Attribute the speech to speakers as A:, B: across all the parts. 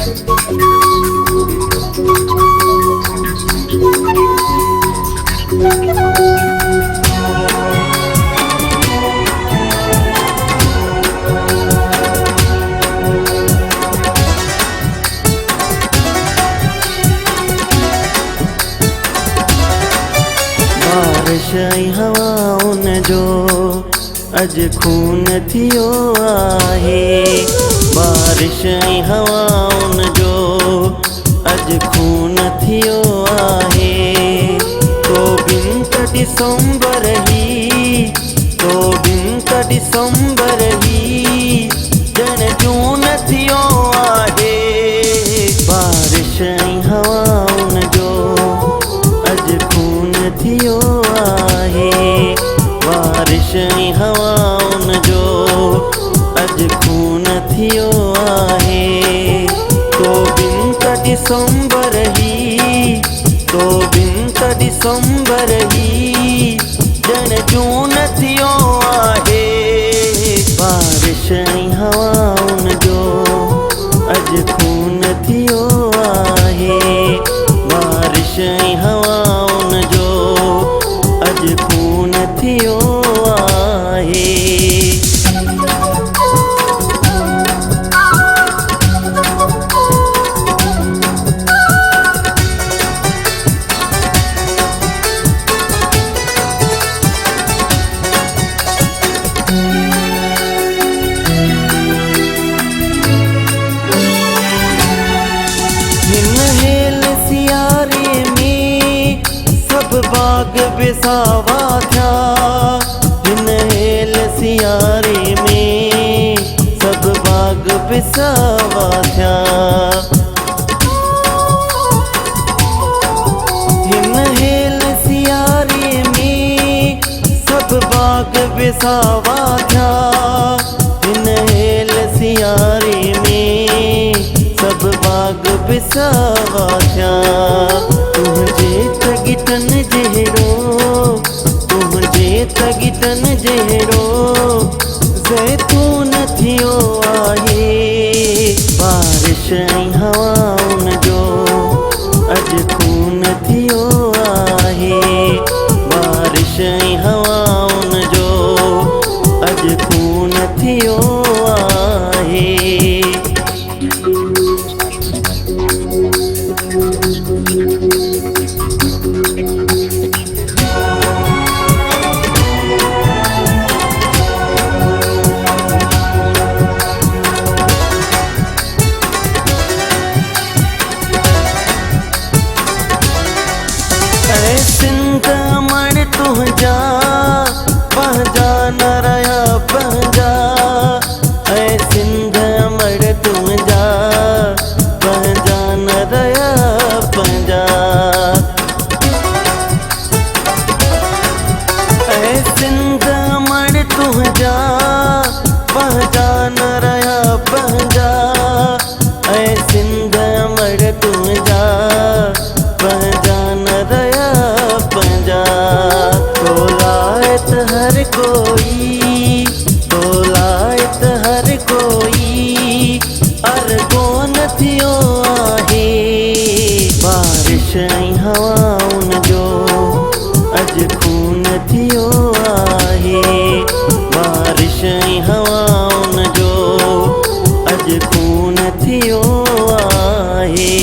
A: बारिश ऐं हवाउनि जो अॼु खून थियो आहे। बारिश ऐं हवाउनि जो अॼु खून थियो आहे। तो बिन त डिसंबर ही, तो बिन त डिसंबर ही ॼण जून थियो आहे। बारिश ऐं हवाउनि जो अॼु खून थियो आहे। बारिश ऐं हवाउनि जो अॼु खून थियो आहे। तो बिन त डिसंबर ही, तो बिन त डिसंबर ही ॼण जून थियो आहे। बारिश ऐं हवाउनि जो अॼु खून थियो आहे। बारिश ऐं हवाउनि जो अॼु खून थियो आहे। हिन हेल सियारे में सब बाग बेसावा थिया। हिन हेल सियारे में सब बाग बेसावा थिया। हिन हेल सियारे में सब बाग बेसावा थिया। हिन हेल सियारे में सब बाग बेसावा थिया। तुंहिंजे त गिटन जहिड़ो, तुंहिंजे त गिटन जहिड़ो ज़ैतून थियो आहे। बारिश ऐं हवाउनि जो अॼु खून थियो आहे। बारिश ऐं हवाउनि जो अॼु खून थियो आहे। ऐ सिंध अमड़ तुंहिंजा पंहिंजा न रहिया पंहिंजा। ऐ सिंध अमड़ तुंहिंजा पंहिंजा न रहिया पंहिंजा। ऐ सिंध अमड़ तुंहिंजा पंहिंजा न रहिया पंहिंजा। ऐ सिंध अमड़ तुंहिंजा पंहिंजा न रहिया पंहिंजा। तोलायत हर कोई, तोलायत हर कोई अर्गोन थियो आहे। बारिश ऐं हवाउनि जो अॼु खून थियो आहे। बारिश ऐं हवाउनि जो अॼु खून थियो आहे।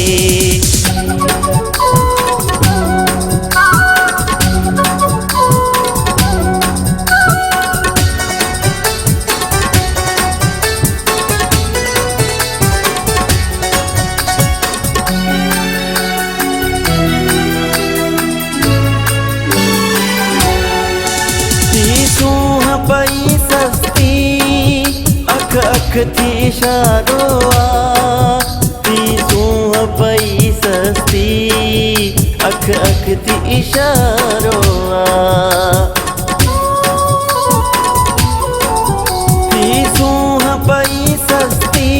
A: सूंह पई सस्ती अख अख थी इशारो आ। थी सूंह पई सस्ती अख अख थी इशारो आ। थी सूंह पई सस्ती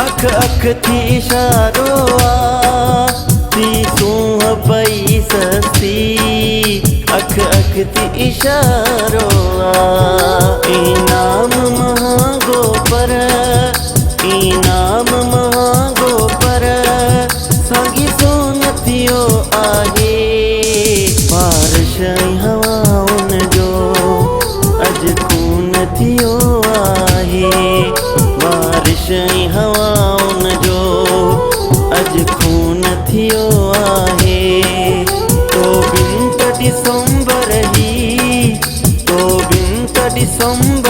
A: अख अख थी इशारो आ। थी सूंह पई सस्ती अख अख थी इशारो आ। इनाम महांगो पर, इनाम महांगो तुम